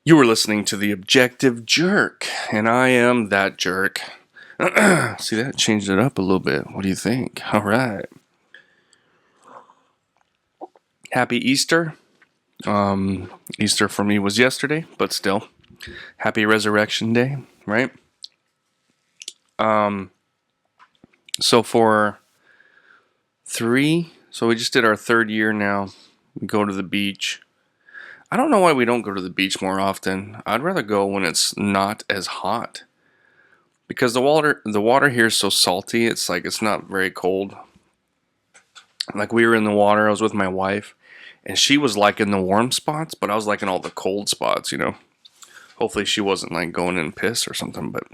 You were listening to The Objective Jerk, and I am that jerk. See, that changed it up a little bit. What do you think? All right. Happy Easter. Easter for me was yesterday, but still. Happy Resurrection Day, right? Um, so for so we just did our third year now. We go to the beach. I don't know why we don't go to the beach more often. I'd rather go when it's not as hot. Because the water here is so salty, it's like it's not very cold. Like we were in the water, I was with my wife, and she was like in the warm spots, but I was like in all the cold spots. Hopefully she wasn't like going in piss or something, but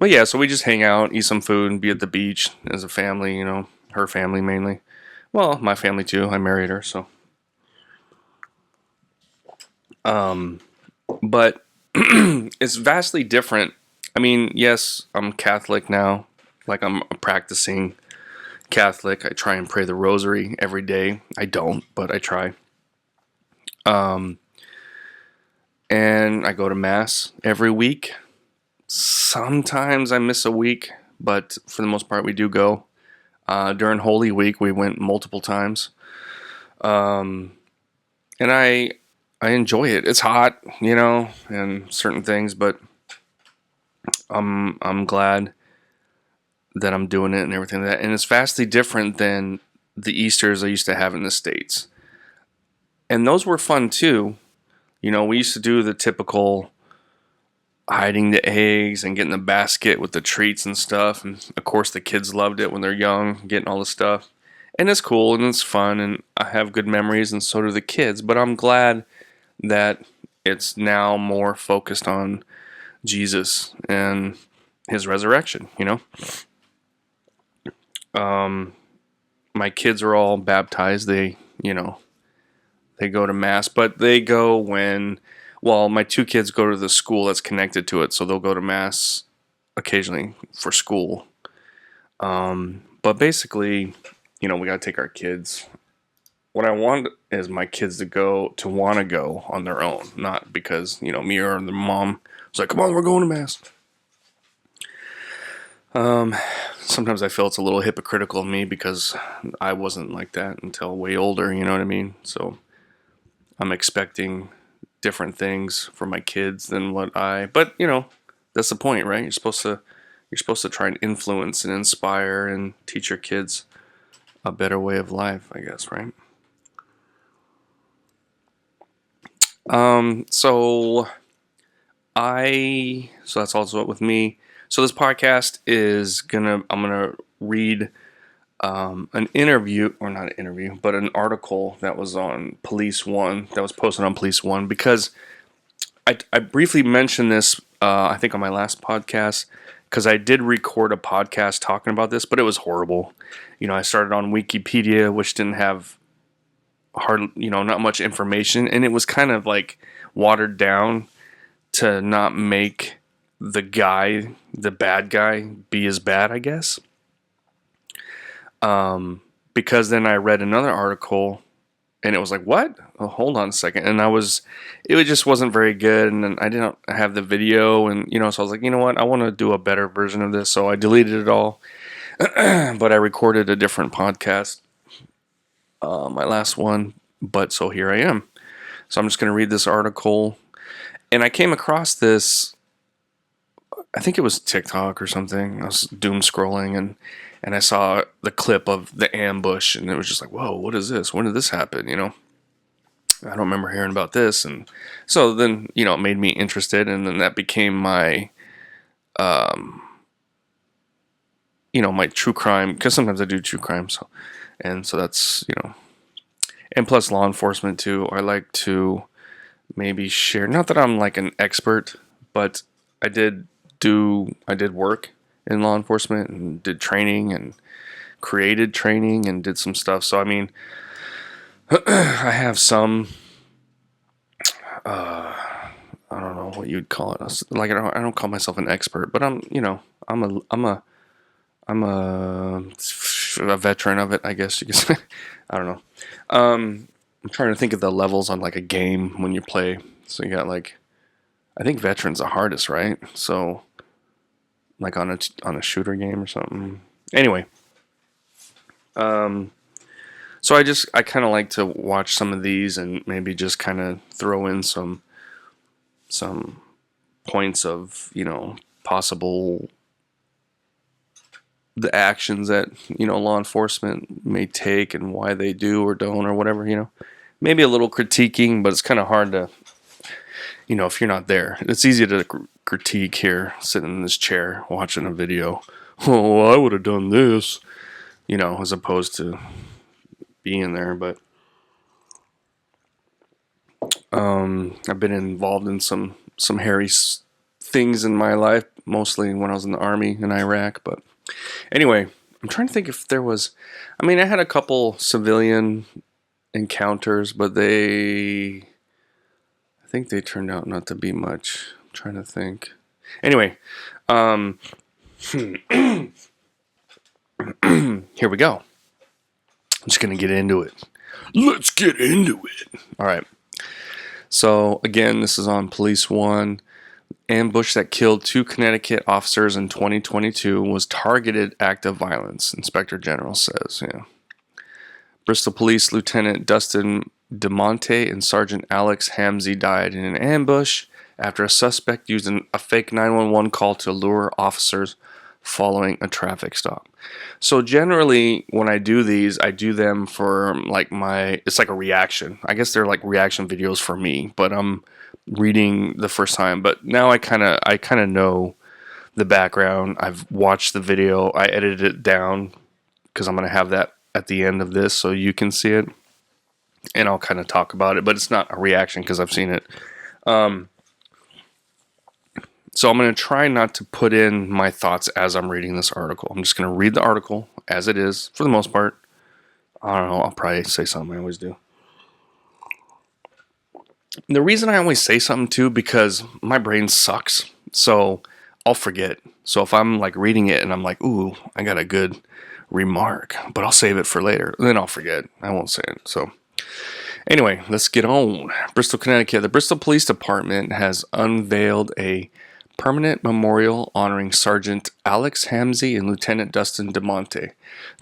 yeah, so we just hang out, eat some food, and be at the beach as a family. Her family mainly. Well, my family too. I married her, so. But it's vastly different. I mean, yes, I'm Catholic now. Like I'm a practicing Catholic. I try and pray the rosary every day. I don't, but I try. Um, and I go to mass every week. Sometimes I miss a week, but for the most part, we do go. During Holy Week, we went multiple times, um, and I enjoy it. It's hot, and certain things, but I'm glad that I'm doing it and everything like that. And it's vastly different than the Easters I used to have in the States. And those were fun too. We used to do the typical hiding the eggs and getting the basket with the treats and stuff. And of course, the kids loved it when they're young, getting all the stuff. And it's cool and it's fun and I have good memories and so do the kids. But I'm glad that it's now more focused on Jesus and his resurrection. My kids are all baptized. They go to mass, but they go well, my two kids go to the school that's connected to it, so they'll go to mass occasionally for school. But basically, we got to take our kids. What I want is my kids to want to go on their own, not because, me or their mom was like, come on, we're going to mass. Sometimes I feel it's a little hypocritical of me because I wasn't like that until way older, you know what I mean? So I'm expecting different things for my kids than but that's the point, right? You're supposed to try and influence and inspire and teach your kids a better way of life, I guess, right? So that's also it with me. So this podcast I'm gonna read an interview, or not an interview, but an article that was on Police One, that was posted on Police One, because I briefly mentioned this, I think on my last podcast, because I did record a podcast talking about this, but it was horrible. I started on Wikipedia, which didn't have not much information, and it was kind of like watered down to not make the bad guy, be as bad, I guess. Because then I read another article and it was like, what? Oh, hold on a second. And it just wasn't very good. And then I didn't have the video and, so I was like, you know what? I want to do a better version of this. So I deleted it all, but I recorded a different podcast, my last one. But so here I am. So I'm just going to read this article. And I came across this, I think it was TikTok or something. I was doom scrolling and I saw the clip of the ambush, and it was just like, whoa, what is this? When did this happen? I don't remember hearing about this. And so then, it made me interested, and then that became my, my true crime, because sometimes I do true crime. So that's, and plus law enforcement too. I like to maybe share, not that I'm like an expert, but I did work in law enforcement and did training and created training and did some stuff. So, I mean, I have some, I don't know what you'd call it. Like, I don't call myself an expert, but I'm a veteran of it, I guess you could say. I don't know. I'm trying to think of the levels on like a game when you play So you got like, I think veterans the hardest, right? So like on a shooter game or something. Anyway, so I kind of like to watch some of these and maybe just kind of throw in some points of, possible the actions that, law enforcement may take and why they do or don't or whatever. Maybe a little critiquing, but it's kind of hard to, if you're not there. It's easy to critique here, sitting in this chair watching a video. Oh, well, I would have done this, as opposed to being there. But I've been involved in some hairy things in my life, mostly when I was in the Army in Iraq. But anyway, I'm trying to think if there was, I had a couple civilian encounters, but I think they turned out not to be much. I'm trying to think. Anyway, here we go. I'm just going to get into it. Let's get into it. All right. So, again, this is on Police 1. Ambush that killed 2 Connecticut officers in 2022 was targeted act of violence, Inspector General says. Yeah. Bristol Police Lieutenant Dustin DeMonte and Sergeant Alex Hamzy died in an ambush after a suspect used a fake 911 call to lure officers following a traffic stop. So generally, when I do these, I do them for like it's like a reaction. I guess they're like reaction videos for me, but I'm reading the first time. But now I kind of know the background. I've watched the video. I edited it down because I'm going to have that at the end of this so you can see it. And I'll kind of talk about it, but it's not a reaction because I've seen it. So I'm going to try not to put in my thoughts as I'm reading this article. I'm just going to read the article as it is, for the most part. I don't know, I'll probably say something I always do. The reason I always say something too, because my brain sucks, so I'll forget. So if I'm like reading it and I'm like, ooh, I got a good remark, but I'll save it for later, then I'll forget. I won't say it. So anyway, let's get on. Bristol, Connecticut. The Bristol Police Department has unveiled a permanent memorial honoring Sergeant Alex Hamzy and Lieutenant Dustin DeMonte,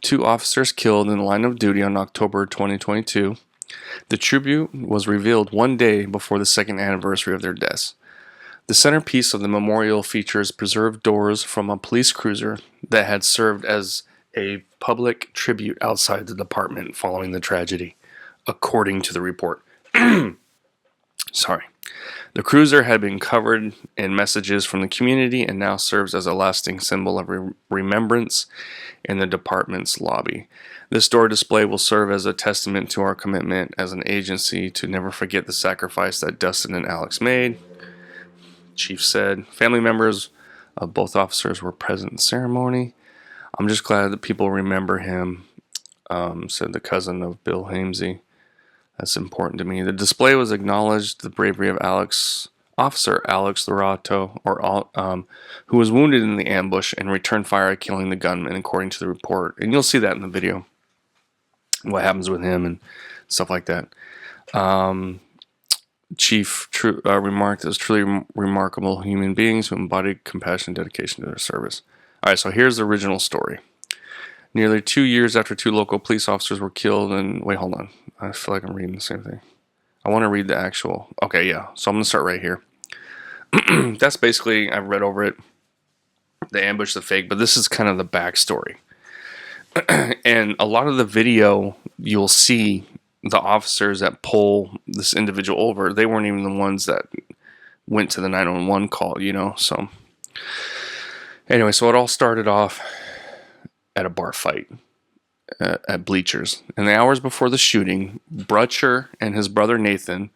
2 officers killed in the line of duty on October 2022. The tribute was revealed one day before the 2nd anniversary of their deaths. The centerpiece of the memorial features preserved doors from a police cruiser that had served as a public tribute outside the department following the tragedy, according to the report. Sorry. The cruiser had been covered in messages from the community and now serves as a lasting symbol of remembrance in the department's lobby. This door display will serve as a testament to our commitment as an agency to never forget the sacrifice that Dustin and Alex made. Chief said family members of both officers were present in the ceremony. I'm just glad that people remember him, said the cousin of Bill Hamzy. That's important to me. The display was acknowledged the bravery of Officer Alex Lorato, who was wounded in the ambush and returned fire, killing the gunman, according to the report. And you'll see that in the video, what happens with him and stuff like that. Chief remarked as truly remarkable human beings who embodied compassion and dedication to their service. All right, so here's the original story. Nearly 2 years after 2 local police officers were killed and... Wait, hold on. I feel like I'm reading the same thing. I want to read the actual... Okay, yeah. So I'm going to start right here. That's basically... I've read over it. The ambush, the fake. But this is kind of the backstory. And a lot of the video, you'll see the officers that pull this individual over. They weren't even the ones that went to the 911 call, So anyway, so it all started off at a bar fight at Bleachers. In the hours before the shooting, Brutcher and his brother Nathan,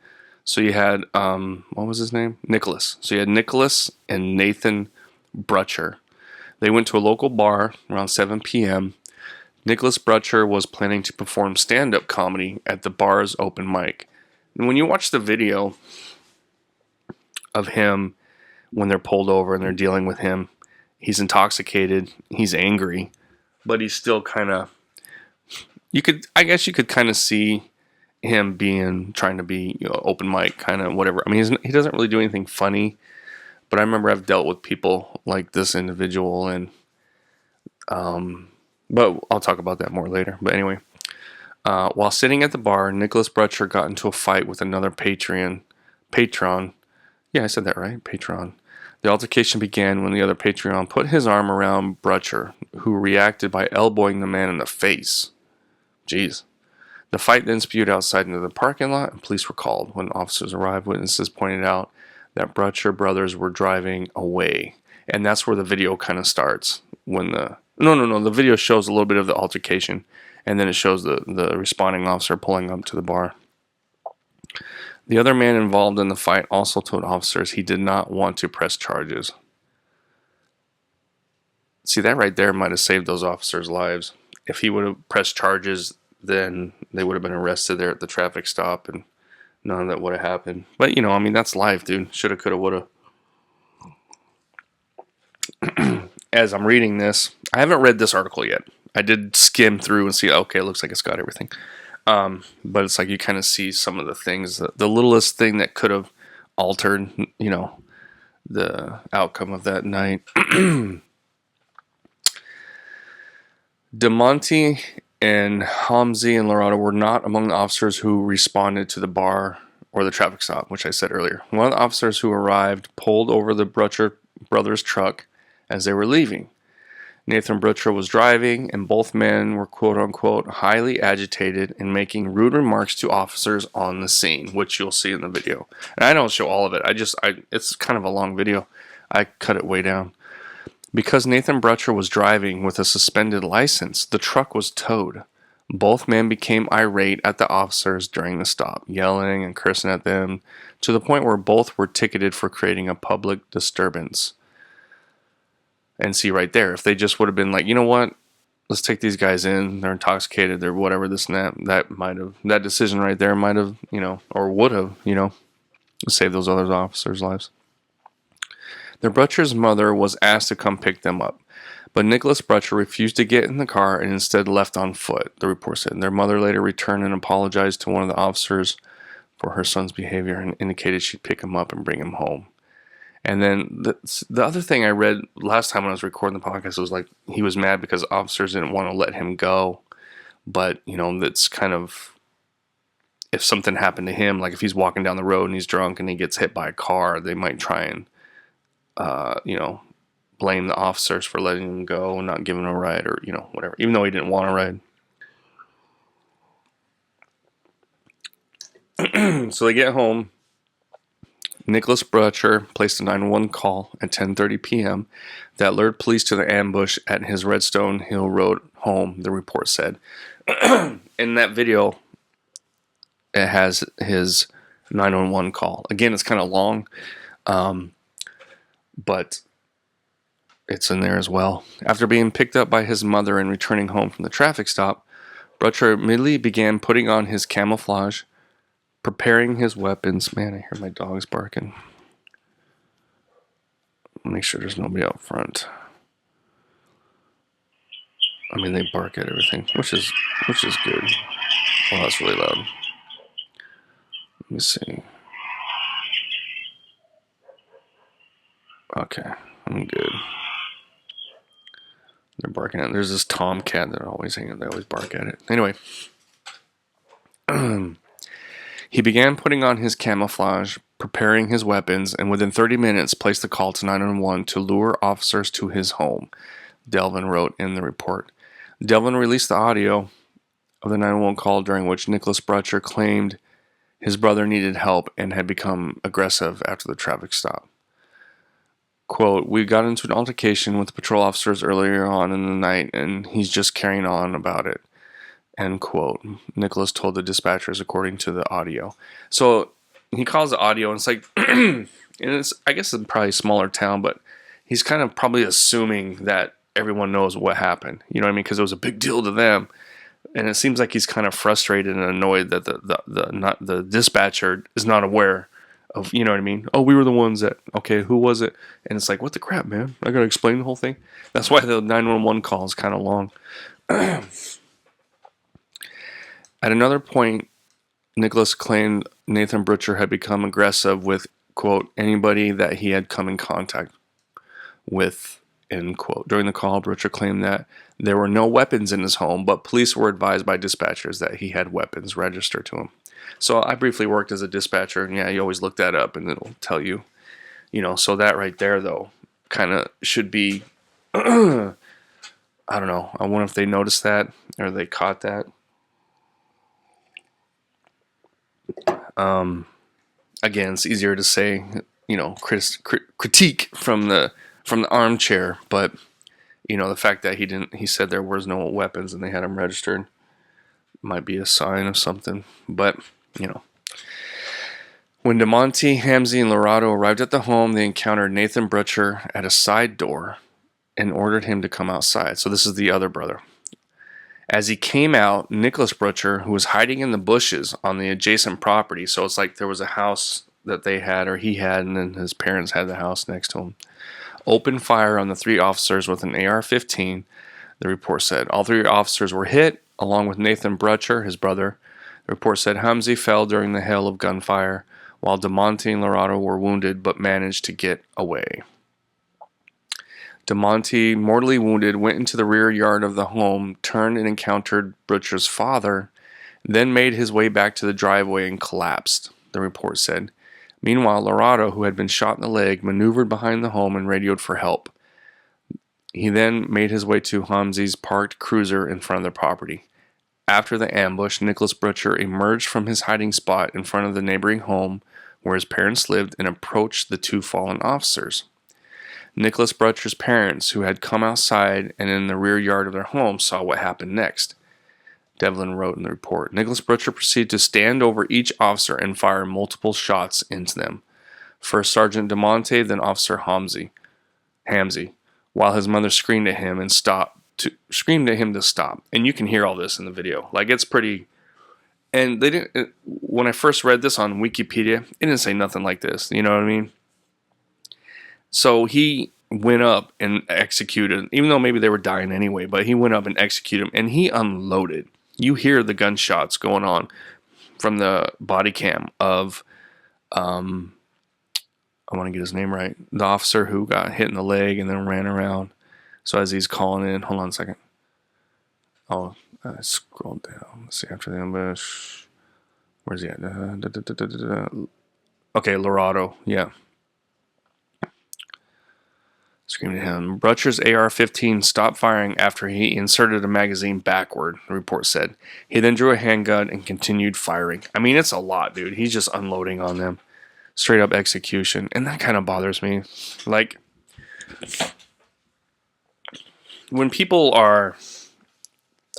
so you had, what was his name? Nicholas. So you had Nicholas and Nathan Brutcher. They went to a local bar around 7 p.m. Nicholas Brutcher was planning to perform stand-up comedy at the bar's open mic. And when you watch the video of him when they're pulled over and they're dealing with him, he's intoxicated, he's angry, but he's still kind of, I guess you could kind of see him trying to be, open mic, kind of whatever. I mean, he doesn't really do anything funny, but I remember I've dealt with people like this individual, and but I'll talk about that more later. But anyway, while sitting at the bar, Nicholas Brutcher got into a fight with another patron. Yeah, I said that right, patron. The altercation began when the other patron put his arm around Brutcher, who reacted by elbowing the man in the face. Jeez. The fight then spewed outside into the parking lot, and police were called. When officers arrived, witnesses pointed out that Brutcher brothers were driving away. And that's where the video kind of starts. The video shows a little bit of the altercation, and then it shows the responding officer pulling up to the bar. The other man involved in the fight also told officers he did not want to press charges. See, that right there might have saved those officers' lives. If he would have pressed charges, then they would have been arrested there at the traffic stop, and none of that would have happened. But, that's life, dude. Shoulda, coulda, woulda. As I'm reading this, I haven't read this article yet. I did skim through and see, okay, it looks like it's got everything. But it's like you kind of see some of the things, the littlest thing that could have altered, the outcome of that night. DeMonte and Hamzi and Lorado were not among the officers who responded to the bar or the traffic stop, which I said earlier. One of the officers who arrived pulled over the Brutcher brothers' truck as they were leaving. Nathan Brutcher was driving, and both men were quote-unquote highly agitated and making rude remarks to officers on the scene, which you'll see in the video. And I don't show all of it. It's kind of a long video. I cut it way down. Because Nathan Brutcher was driving with a suspended license, the truck was towed. Both men became irate at the officers during the stop, yelling and cursing at them, to the point where both were ticketed for creating a public disturbance. And see right there, if they just would have been like, you know what, let's take these guys in, they're intoxicated, they're whatever, this and that decision right there might have, or would have, saved those other officers' lives. The Brutcher's mother was asked to come pick them up, but Nicholas Brutcher refused to get in the car and instead left on foot, the report said. Their mother later returned and apologized to one of the officers for her son's behavior and indicated she'd pick him up and bring him home. And then the other thing I read last time when I was recording the podcast was like he was mad because officers didn't want to let him go. But, that's kind of, if something happened to him, like if he's walking down the road and he's drunk and he gets hit by a car, they might try and, blame the officers for letting him go and not giving him a ride or, whatever, even though he didn't want a ride. So they get home. Nicholas Brutcher placed a 911 call at 10:30 p.m. that alerted police to the ambush at his Redstone Hill Road home, the report said. In that video, it has his 911 call. Again, it's kind of long, but it's in there as well. After being picked up by his mother and returning home from the traffic stop, Brutcher immediately began putting on his camouflage, preparing his weapons. Man, I hear my dogs barking. Make sure there's nobody out front. I mean, they bark at everything, which is good. Well, that's really loud. Let me see. Okay, I'm good. They're barking at it. There's this tomcat that always hang out. They always bark at it. Anyway. He began putting on his camouflage, preparing his weapons, and within 30 minutes placed the call to 911 to lure officers to his home, Delvin wrote in the report. Delvin released the audio of the 911 call during which Nicholas Brutcher claimed his brother needed help and had become aggressive after the traffic stop. Quote, "We got into an altercation with the patrol officers earlier on in the night, and he's just carrying on about it." End quote. Nicholas told the dispatchers according to the audio. So he calls the audio, and it's like, and it's, I guess it's probably a smaller town, but he's kind of probably assuming that everyone knows what happened. You know what I mean? Because it was a big deal to them. And it seems like he's kind of frustrated and annoyed that the dispatcher is not aware of, you know what I mean? Oh, we were the ones that, okay, who was it? And it's like, what the crap, man? I got to explain the whole thing. That's why the 911 call is kind of long. At another point Nicholas claimed Nathan Butcher had become aggressive with, quote, anybody that he had come in contact with, end quote. During the call, Butcher claimed that there were no weapons in his home, but police were advised by dispatchers that he had weapons registered to him. So I briefly worked as a dispatcher, and yeah, you always look that up, and it'll tell you, so that right there, though, kind of should be, I don't know, I wonder if they noticed that, or they caught that. Again, it's easier to say, critique from the armchair, but the fact that he said there was no weapons and they had him registered might be a sign of something. But when DeMonte, Hamzy, and Lorado arrived at the home, they encountered Nathan Butcher at a side door and ordered him to come outside. So this is the other brother. As he came out, Nicholas Butcher, who was hiding in the bushes on the adjacent property, so it's like there was a house that they had, or he had, and then his parents had the house next to him, opened fire on the 3 officers with an AR-15, the report said. All 3 officers were hit, along with Nathan Butcher, his brother. The report said Hamzy fell during the hail of gunfire, while DeMonte and Lorado were wounded but managed to get away. DeMonte, mortally wounded, went into the rear yard of the home, turned and encountered Butcher's father, then made his way back to the driveway and collapsed, the report said. Meanwhile, Lorado, who had been shot in the leg, maneuvered behind the home and radioed for help. He then made his way to Hamzy's parked cruiser in front of the property. After the ambush, Nicholas Butcher emerged from his hiding spot in front of the neighboring home where his parents lived and approached the 2 fallen officers. Nicholas Butcher's parents, who had come outside and in the rear yard of their home, saw what happened next. Devlin wrote in the report, Nicholas Butcher proceeded to stand over each officer and fire multiple shots into them. First Sergeant DeMonte, then Officer Hamzy, while his mother screamed at him to stop. And you can hear all this in the video. Like, it's pretty. And they didn't. When I first read this on Wikipedia, it didn't say nothing like this. You know what I mean? So he went up and executed, even though maybe they were dying anyway, but he went up and executed him, and he unloaded. You hear the gunshots going on from the body cam of, I want to get his name right, the officer who got hit in the leg and then ran around. So as he's calling in, hold on a second. Oh, I scrolled down. Let's see, after the ambush, where's he at? Okay, Lorado, yeah. Screamed at him. Butcher's AR-15 stopped firing after he inserted a magazine backward, the report said. He then drew a handgun and continued firing. I mean, it's a lot, dude. He's just unloading on them. Straight up execution. And that kind of bothers me. Like, when people are,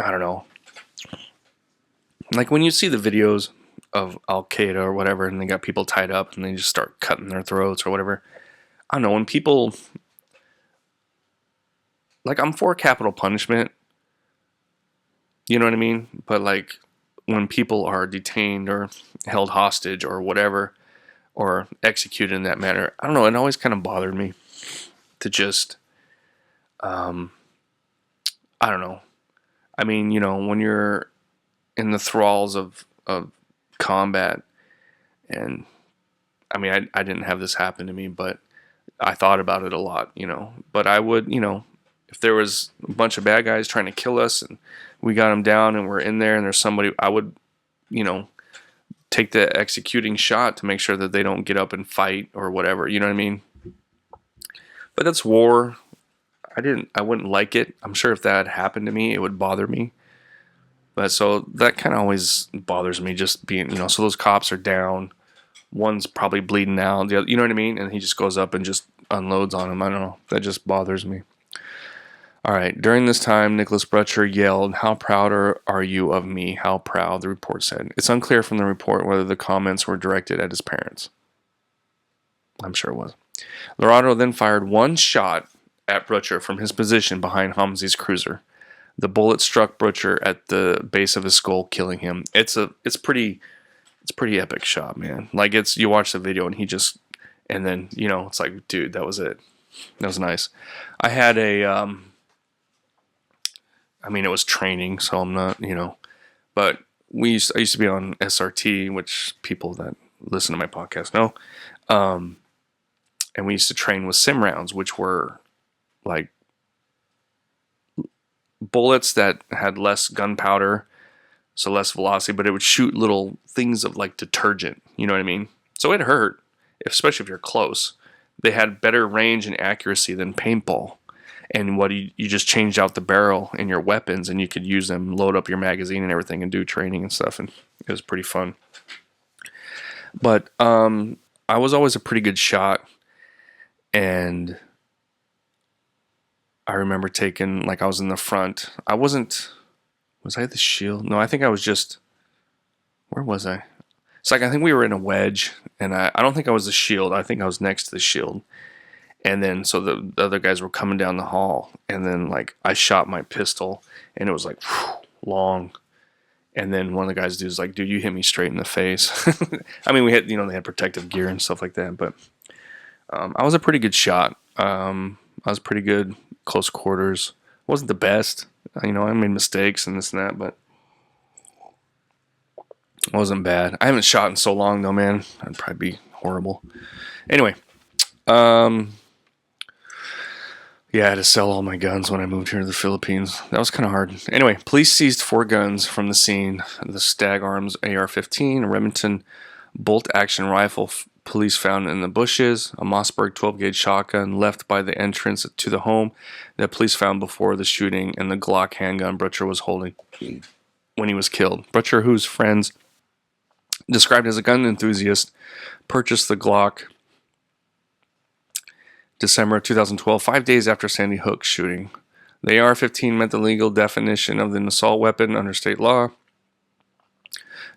I don't know, like when you see the videos of Al-Qaeda or whatever, and they got people tied up and they just start cutting their throats or whatever. I don't know, when people... Like, I'm for capital punishment, you know what I mean? But, like, when people are detained or held hostage or whatever, or executed in that manner, I don't know, it always kind of bothered me to just, I don't know. I mean, when you're in the thralls of combat, and, I mean, I didn't have this happen to me, but I thought about it a lot, But I would, if there was a bunch of bad guys trying to kill us and we got them down and we're in there and there's somebody, I would, take the executing shot to make sure that they don't get up and fight or whatever, you know what I mean? But that's war. I wouldn't like it. I'm sure if that had happened to me, it would bother me. But so that kind of always bothers me, just being, so those cops are down. One's probably bleeding out, the other, you know what I mean? And he just goes up and just unloads on him. I don't know. That just bothers me. All right. During this time, Nicholas Butcher yelled, "How proud are you of me? How proud," the report said. It's unclear from the report whether the comments were directed at his parents. I'm sure it was. Lorado then fired one shot at Butcher from his position behind Hamzy's cruiser. The bullet struck Butcher at the base of his skull, killing him. It's pretty epic shot, man. Like, you watch the video and then, it's like, dude, that was it. That was nice. I had it was training, so I'm not, but I used to be on SRT, which people that listen to my podcast know. And we used to train with sim rounds, which were like bullets that had less gunpowder, so less velocity, but it would shoot little things of like detergent. You know what I mean? So it hurt, especially if you're close. They had better range and accuracy than paintball. And what you just changed out the barrel in your weapons, and you could use them, load up your magazine and everything, and do training and stuff. And it was pretty fun. But I was always a pretty good shot, and I remember taking, like, I was in the front. Was I at the shield? No, I think I was just, where was I? It's like, I think we were in a wedge, and I don't think I was the shield. I think I was next to the shield. And then, so the other guys were coming down the hall, and then, like, I shot my pistol, and it was like, long. And then one of the guys was like, dude, you hit me straight in the face. I mean, we had, they had protective gear and stuff like that, but I was a pretty good shot. I was pretty good close quarters. Wasn't the best. I made mistakes and this and that, but it wasn't bad. I haven't shot in so long, though, man. That'd probably be horrible. Anyway, yeah, I had to sell all my guns when I moved here to the Philippines. That was kind of hard. Anyway, police seized 4 guns from the scene. The Stag Arms AR-15, a Remington bolt-action rifle police found in the bushes, a Mossberg 12-gauge shotgun left by the entrance to the home that police found before the shooting, and the Glock handgun Butcher was holding when he was killed. Butcher, whose friends described as a gun enthusiast, purchased the Glock December 2012, 5 days after Sandy Hook's shooting. The AR-15 met the legal definition of an assault weapon under state law.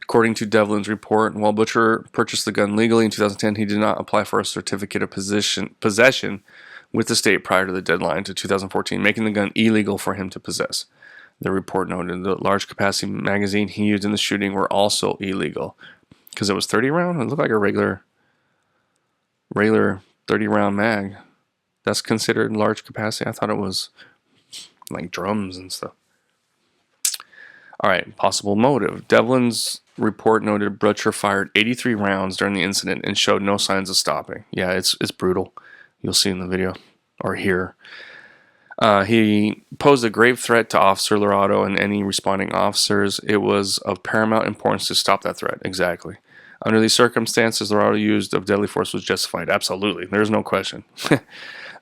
According to Devlin's report, while Butcher purchased the gun legally in 2010, he did not apply for a certificate of possession with the state prior to the deadline to 2014, making the gun illegal for him to possess. The report noted the large capacity magazine he used in the shooting were also illegal because it was 30 round. It looked like a regular 30 round mag. That's considered large capacity. I thought it was like drums and stuff. All right, possible motive. Devlin's report noted Butcher fired 83 rounds during the incident and showed no signs of stopping. Yeah, it's brutal. You'll see in the video or hear. He posed a grave threat to Officer Lorado and any responding officers. It was of paramount importance to stop that threat. Exactly. Under these circumstances, Lorado used of deadly force was justified. Absolutely. There's no question.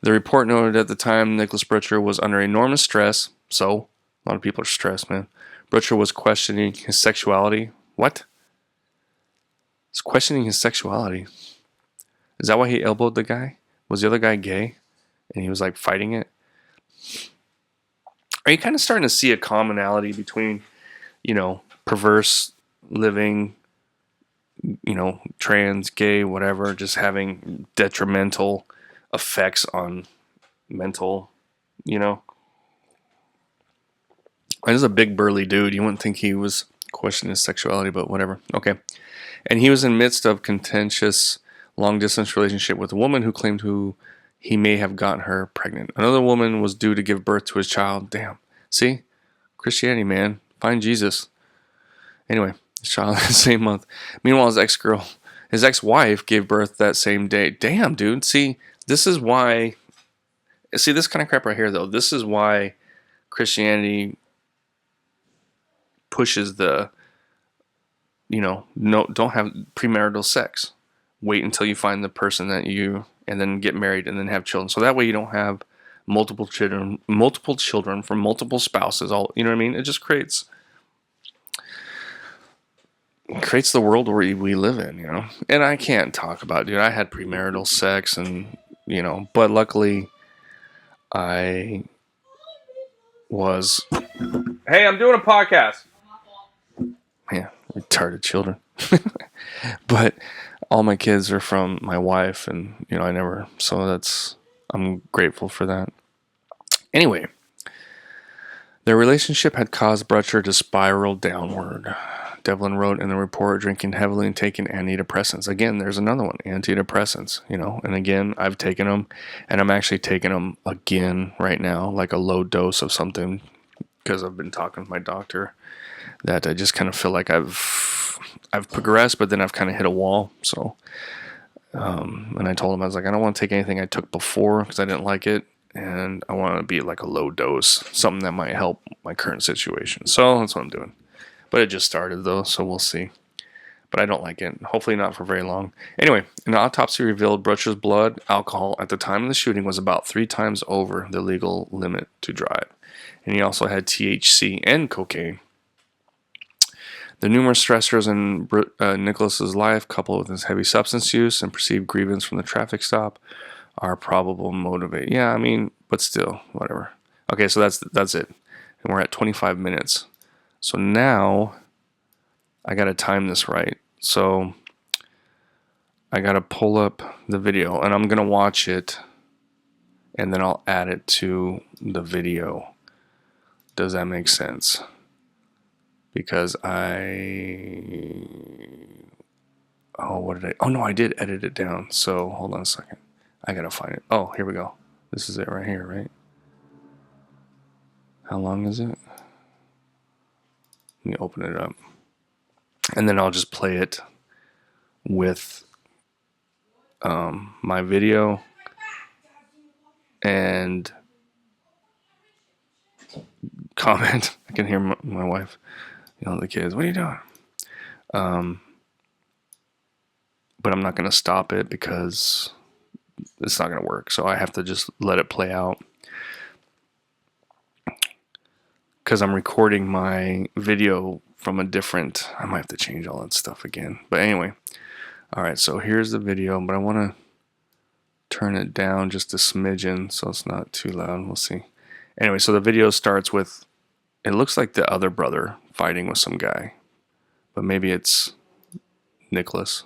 The report noted at the time Nicholas Butcher was under enormous stress. So, a lot of people are stressed, man. Butcher was questioning his sexuality. What? He's questioning his sexuality. Is that why he elbowed the guy? Was the other guy gay? And he was like fighting it? Are you kind of starting to see a commonality between, perverse living, trans, gay, whatever, just having detrimental effects on mental, This is a big burly dude. You wouldn't think he was questioning his sexuality, but whatever. Okay. And he was in the midst of contentious long-distance relationship with a woman who claimed he may have gotten her pregnant. Another woman was due to give birth to his child. Damn. See? Christianity, man. Find Jesus. Anyway, his child the same month. Meanwhile, his ex-wife gave birth that same day. Damn, dude. See, this is why... See, this kind of crap right here, though. This is why Christianity pushes the, no, don't have premarital sex. Wait until you find the person and then get married and then have children. So that way you don't have multiple children from multiple spouses. All, you know what I mean? It just creates the world where we live in, And I can't talk about, dude, I had premarital sex and, but luckily I was, hey, I'm doing a podcast. Man, retarded children. But all my kids are from my wife, and I'm grateful for that. Anyway, their relationship had caused Butcher to spiral downward. Devlin wrote in the report, drinking heavily and taking antidepressants. Again, there's another one, antidepressants, and again, I've taken them, and I'm actually taking them again right now, like a low dose of something, because I've been talking with my doctor that I just kind of feel like I've progressed, but then I've kind of hit a wall. So, and I told him, I was like, I don't want to take anything I took before because I didn't like it, and I want to be like a low dose, something that might help my current situation. So that's what I'm doing. But it just started though, so we'll see. But I don't like it. Hopefully not for very long. Anyway, an autopsy revealed Brooch's blood alcohol at the time of the shooting was about 3 times over the legal limit to drive. And he also had THC and cocaine. The numerous stressors in Nicholas's life, coupled with his heavy substance use and perceived grievance from the traffic stop, are probable motivate. Yeah, I mean, but still, whatever. Okay, so that's it. And we're at 25 minutes. So now I got to time this right. So I got to pull up the video and I'm going to watch it and then I'll add it to the video. Does that make sense? Because oh, no, I did edit it down. So hold on a second. I got to find it. Oh, here we go. This is it right here, right? How long is it? Let me open it up. And then I'll just play it with my video and comment. I can hear my wife yelling at the kids, what are you doing? But I'm not going to stop it because it's not going to work. So I have to just let it play out. Because I'm recording my video from a different, I might have to change all that stuff again. But anyway, all right, so here's the video, but I want to turn it down just a smidgen so it's not too loud. We'll see. Anyway, so the video starts with, it looks like the other brother fighting with some guy, but maybe it's Nicholas.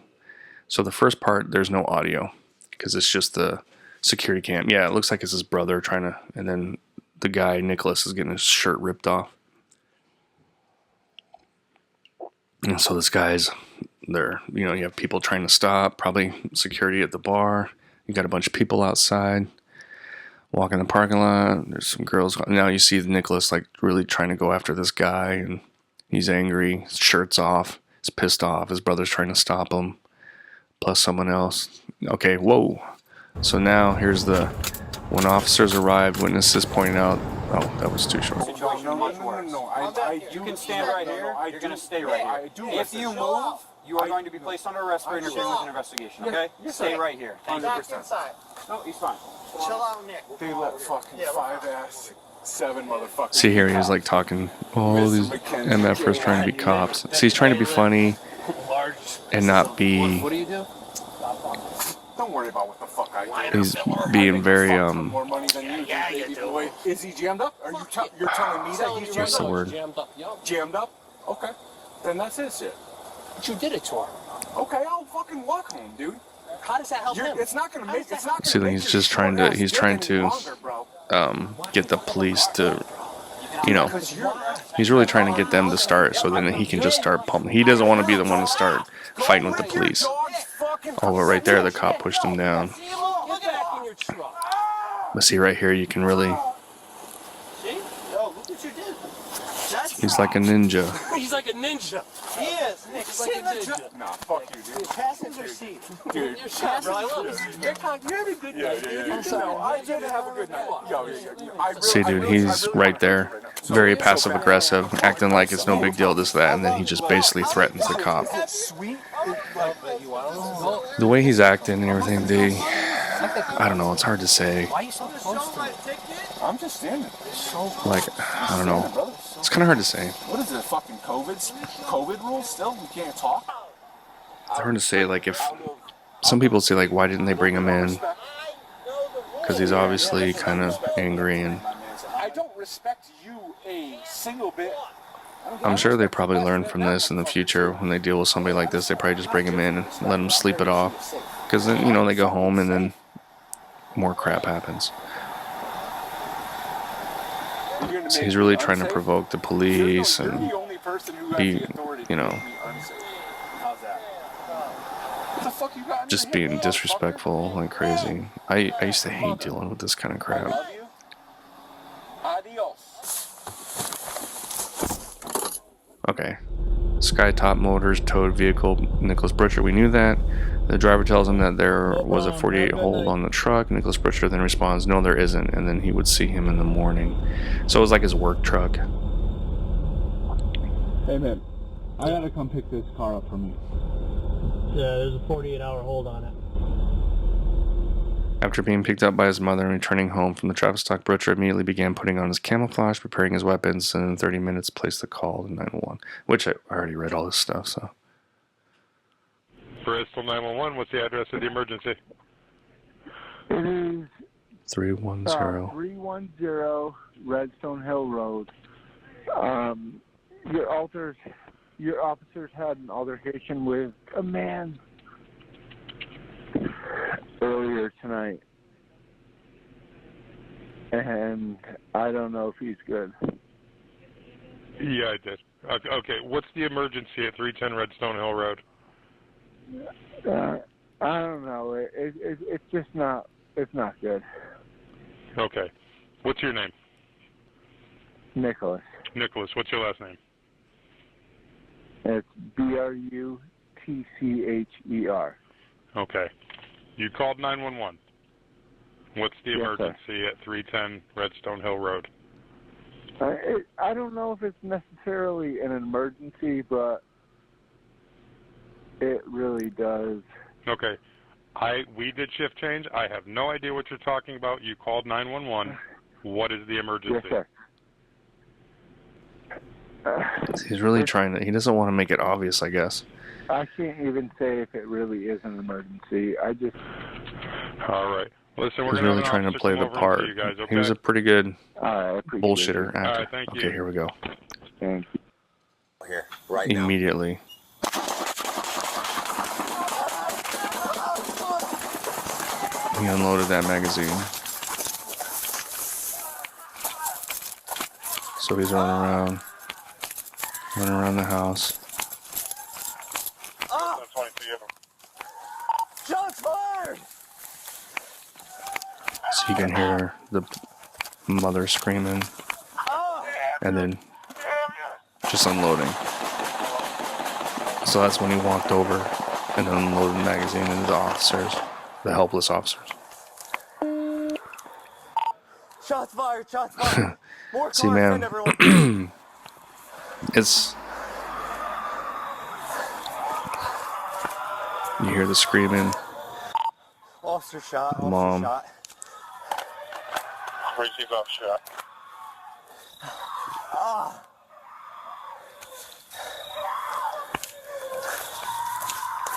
So the first part, there's no audio because it's just the security cam. Yeah, it looks like it's his brother trying to, and then the guy, Nicholas, is getting his shirt ripped off. And so this guy's there, you have people trying to stop, probably security at the bar. You got a bunch of people outside, walking the parking lot. There's some girls. Now you see Nicholas like really trying to go after this guy, and he's angry. His shirt's off. He's pissed off. His brother's trying to stop him, plus someone else. Okay, whoa. So now here's when officers arrived, witnesses pointing out, oh, that was too short. No. You can stand right here. You're going to stay right here. If you move, you are going to be placed under arrest for interfering with an investigation, okay? Stay right here. Thank you. No, he's fine. Chill out, Nick. They let fucking 5'7" motherfuckers. See here, he's like talking, oh, these MFers trying to be cops. See, he's trying to be funny and not be... What do you do? Don't worry about what the fuck I do. He's being very, More money than you, baby boy. Is he jammed up? Are you're telling me that he's jammed what's the up? word? Jammed up? Okay. Then that's his shit. But you did it to her. Okay, I'll fucking walk home, dude. How does that help him? It's not gonna make. It's not See, gonna he's make just trying to, get the police to, he's really trying to get them to start so then he can just start pumping. He doesn't want to be the one to start fighting with the police. Oh, but right there, the cop pushed him down. But see, right here, you can really... He's like a ninja. He's like a ninja. He is. Nick, he's like a ninja. Nah, fuck you, dude. Passenger seat. Dude. You're shot, bro. I love it. You're having a good night, dude. I'm sorry. I did have a good night. See, dude, he's right there. Very passive-aggressive, acting like it's no big deal, this, that, and then he just basically threatens the cop. The way he's acting and everything, I don't know, it's hard to say. Why are you so close to me? I'm just standing. Like, I don't know. It's kind of hard to say. What is it, fucking COVID rules still? We can't talk? It's hard to say, like, if... Some people say, like, why didn't they bring him in? Because he's obviously kind of angry, and... I don't respect you a single bit. I'm sure they probably learn from this in the future. When they deal with somebody like this, they probably just bring him in and let him sleep it off. Because then, they go home and then more crap happens. So he's really trying to provoke the police and be, just being disrespectful like crazy. I used to hate dealing with this kind of crap. Okay. Skytop Motors towed vehicle Nicholas Butcher. We knew that. The driver tells him that there was a 48 hold on the truck. Nicholas Butcher then responds, no, there isn't. And then he would see him in the morning. So it was like his work truck. Hey man, I gotta come pick this car up for me. Yeah, there's a 48-hour hold on it. After being picked up by his mother and returning home from the traffic stop, Butcher immediately began putting on his camouflage, preparing his weapons, and in 30 minutes placed the call to 911, which I already read all this stuff, so. Bristol 911, what's the address of the emergency? It is 310. 310 Redstone Hill Road. Your officers had an altercation with a man earlier tonight, and I don't know if he's good. Yeah, I did. Okay, what's the emergency at 310 Redstone Hill Road? I don't know. It's just not. It's not good. Okay. What's your name? Nicholas. Nicholas, what's your last name? It's Brutcher. Okay. You called 911. What's the Yes, emergency at 310 Redstone Hill Road? I don't know if it's necessarily an emergency, but it really does. Okay. We did shift change. I have no idea what you're talking about. You called 911. What is the emergency? Yes, sir. He's really trying to, he doesn't want to make it obvious, I guess. I can't even say if it really is an emergency. I just... All right. Listen, we're He's going really trying to play the part. You guys, okay? He was a pretty good bullshitter. bullshitter actor. All right, thank you. Okay, here we go. Thank you. Here, right now. Immediately. He unloaded that magazine. So he's running around the house. Shots fired! So you can hear the mother screaming and then just unloading. So that's when he walked over and unloaded the magazine into the officers, the helpless officers. Shots fired! Shots fired! More cars, See, man, send everyone. it's... You hear the screaming. Officer shot. Officer Mom. shot. Receive off shot.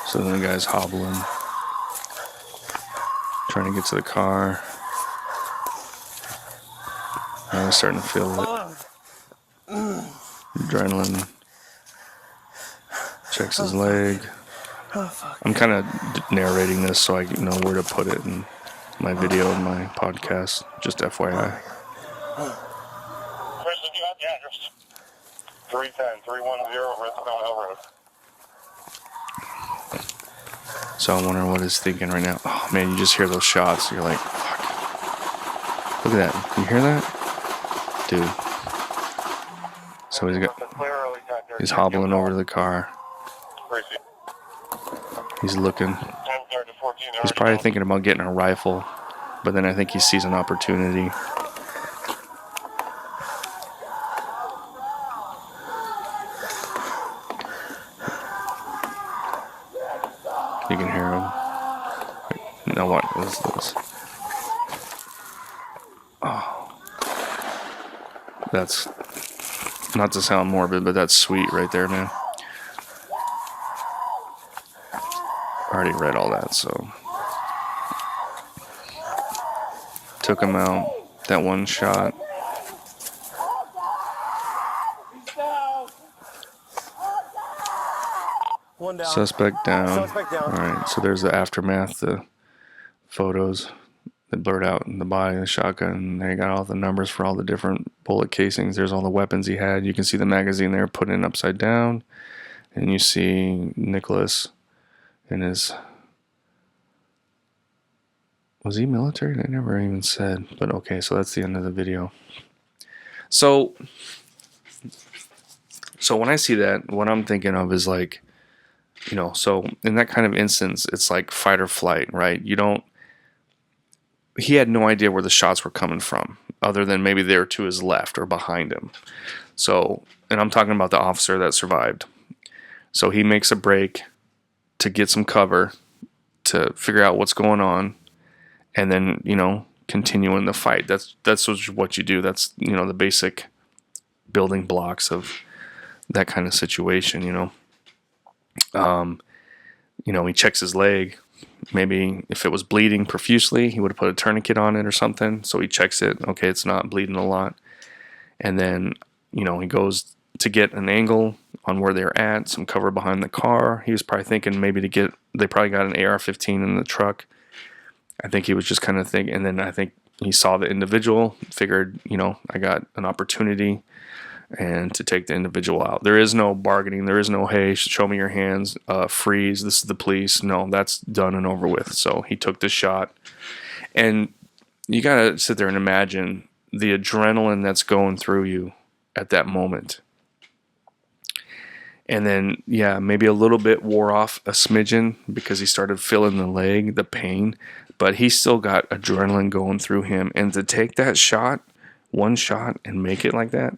So then the guy's hobbling, trying to get to the car. Now he's starting to feel it. Adrenaline. Checks his leg. I'm kind of narrating this so I know where to put it in my video and my podcast. Just FYI. Chris, you got the address. 310 Redstone Hill Road. So I'm wondering what he's thinking right now. Oh man, you just hear those shots. You're like, fuck. Look at that. You hear that? Dude. So he's hobbling over to the car. He's looking. He's probably thinking about getting a rifle, but then I think he sees an opportunity. You can hear him. Now what is this? Oh. That's, not to sound morbid, but that's sweet right there, man. I already read all that, so. Took him out. That one shot. One down. Suspect down. Suspect down. Alright, so there's the aftermath, the photos that blurred out in the body of the shotgun. They got all the numbers for all the different bullet casings. There's all the weapons he had. You can see the magazine there put in upside down. And you see Nicholas in his... Was he military? They never even said. But okay, so that's the end of the video. So So when I see that, what I'm thinking of is like, so in that kind of instance, it's like fight or flight, right? He had no idea where the shots were coming from, other than maybe they were to his left or behind him. So, and I'm talking about the officer that survived. So he makes a break to get some cover, to figure out what's going on, and then, continue in the fight. That's what you do. That's, the basic building blocks of that kind of situation, he checks his leg. Maybe if it was bleeding profusely, he would have put a tourniquet on it or something. So he checks it. Okay, it's not bleeding a lot. And then, he goes to get an angle on where they're at, some cover behind the car. He was probably thinking maybe they probably got an AR-15 in the truck. I think he was just kind of thinking, and then I think he saw the individual, figured, I got an opportunity and to take the individual out. There is no bargaining. There is no, hey, show me your hands, freeze, this is the police. No, that's done and over with. So he took the shot. And you got to sit there and imagine the adrenaline that's going through you at that moment. And then, maybe a little bit wore off a smidgen because he started feeling the leg, the pain. But he still got adrenaline going through him. And to take that shot, one shot, and make it like that,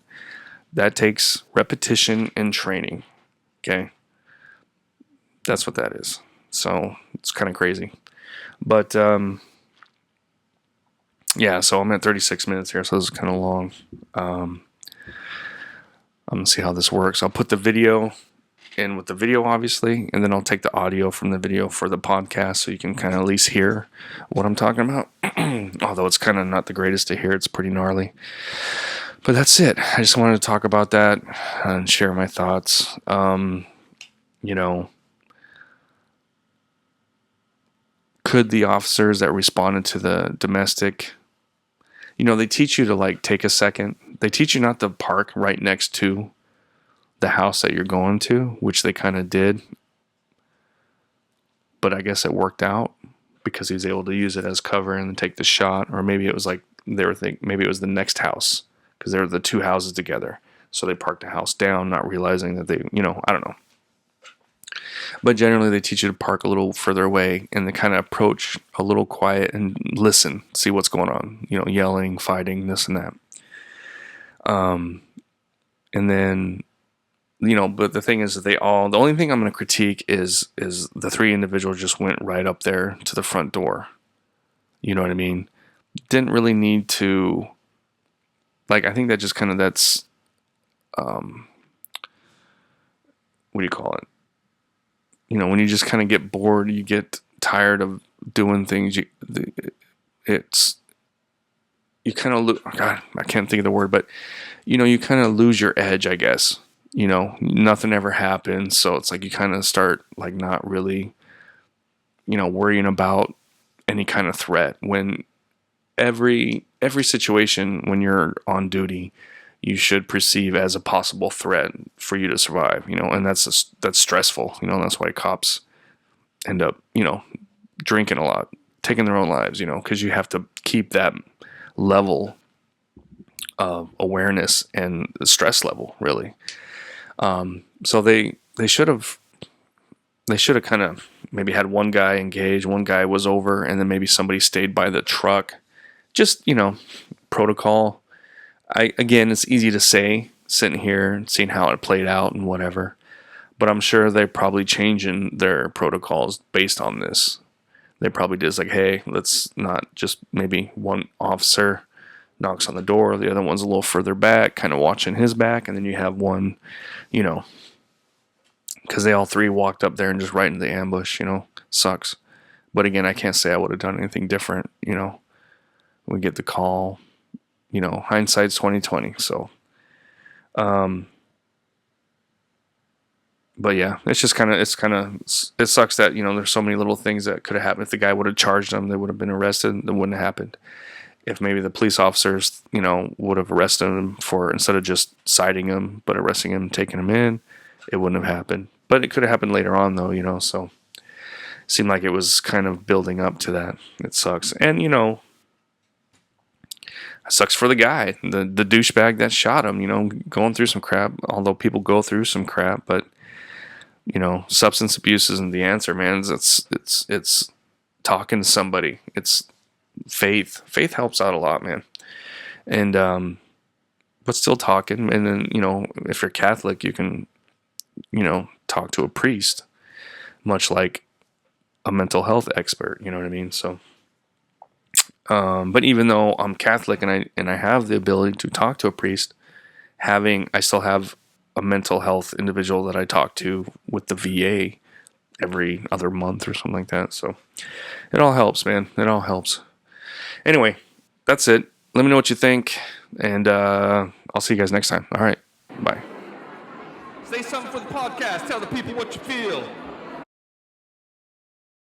that takes repetition and training, okay? That's what that is. So it's kind of crazy. But, so I'm at 36 minutes here, so this is kind of long. I'm going to see how this works. I'll put the video in with the video, obviously, and then I'll take the audio from the video for the podcast so you can kind of at least hear what I'm talking about. Although it's kind of not the greatest to hear. It's pretty gnarly. But that's it. I just wanted to talk about that and share my thoughts. Could the officers that responded to the domestic, they teach you to take a second. They teach you not to park right next to the house that you're going to, which they kind of did. But I guess it worked out because he was able to use it as cover and then take the shot. Or maybe it was maybe it was the next house, because they were the two houses together. So they parked the house down, not realizing that they, I don't know. But generally they teach you to park a little further away and they kind of approach a little quiet and listen, see what's going on, yelling, fighting, this and that. And then, but the thing is that the only thing I'm going to critique is the three individuals just went right up there to the front door. You know what I mean? Didn't really need to, I think that just kind of, that's, what do you call it? When you just kind of get bored, you get tired of doing things, you kind of lose, God, I can't think of the word, but, you kind of lose your edge, I guess. Nothing ever happens, so it's you kind of start, not really, worrying about any kind of threat. When every situation when you're on duty, you should perceive as a possible threat for you to survive, and that's stressful, that's why cops end up, drinking a lot, taking their own lives, because you have to keep that level of awareness and the stress level, really. So they should have kind of maybe had one guy engage, one guy was over, and then maybe somebody stayed by the truck. Just, protocol. Again, it's easy to say, sitting here and seeing how it played out and whatever, but I'm sure they're probably changing their protocols based on this. They probably did hey, let's not just maybe one officer knocks on the door, the other one's a little further back, kind of watching his back, and then you have one, because they all three walked up there and just right into the ambush, sucks. But again, I can't say I would have done anything different, We get the call. Hindsight's 2020. So, but yeah, it sucks that, there's so many little things that could have happened. If the guy would have charged them, they would have been arrested. That wouldn't have happened. If maybe the police officers, would have arrested him for, instead of just citing him, but arresting him, taking him in, it wouldn't have happened. But it could have happened later on though, so it seemed like it was kind of building up to that. It sucks. And, It sucks for the guy, the douchebag that shot him, going through some crap, although people go through some crap, but, substance abuse isn't the answer, man. It's talking to somebody. It's faith. Faith helps out a lot, man. And, but still talking. And then, if you're Catholic, you can, talk to a priest, much like a mental health expert, you know what I mean? So, but even though I'm Catholic and I have the ability to talk to a priest, I still have a mental health individual that I talk to with the VA every other month or something like that. So it all helps, man. It all helps. Anyway, that's it. Let me know what you think, and I'll see you guys next time. All right, bye. Say something for the podcast. Tell the people what you feel.